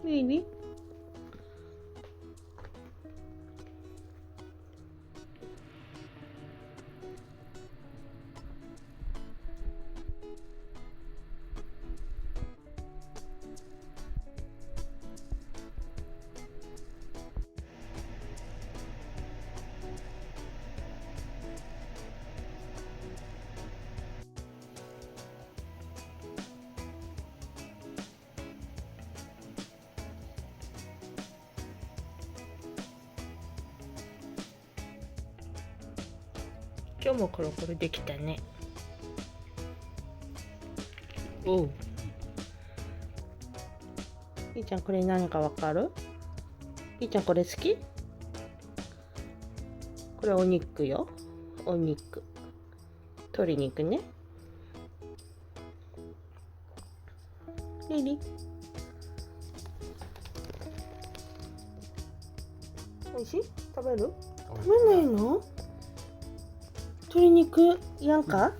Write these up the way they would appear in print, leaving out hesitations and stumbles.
リリ今日もコロコロできたね。おう。いいちゃんこれ何かわかる？いいちゃんこれ好き？これお肉よ。お肉。鶏肉ね。リリ。おいしい？食べる？食べないの？鶏肉やんか？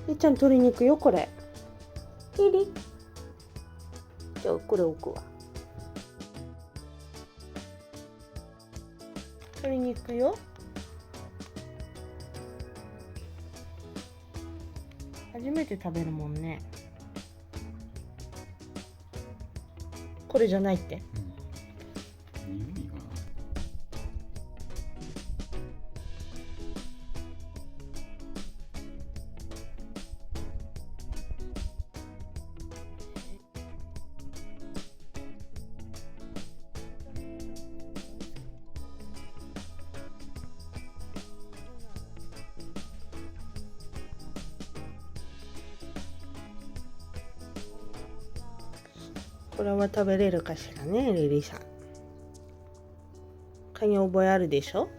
いいちゃん鶏肉よこれ。リリ。じゃあこれ置くわ。鶏肉よ。初めて食べるもんね。これじゃないって。匂いがこれは食べれるかしらね、リリーさん。カニ覚えあるでしょ？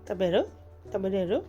食べる？食べれる？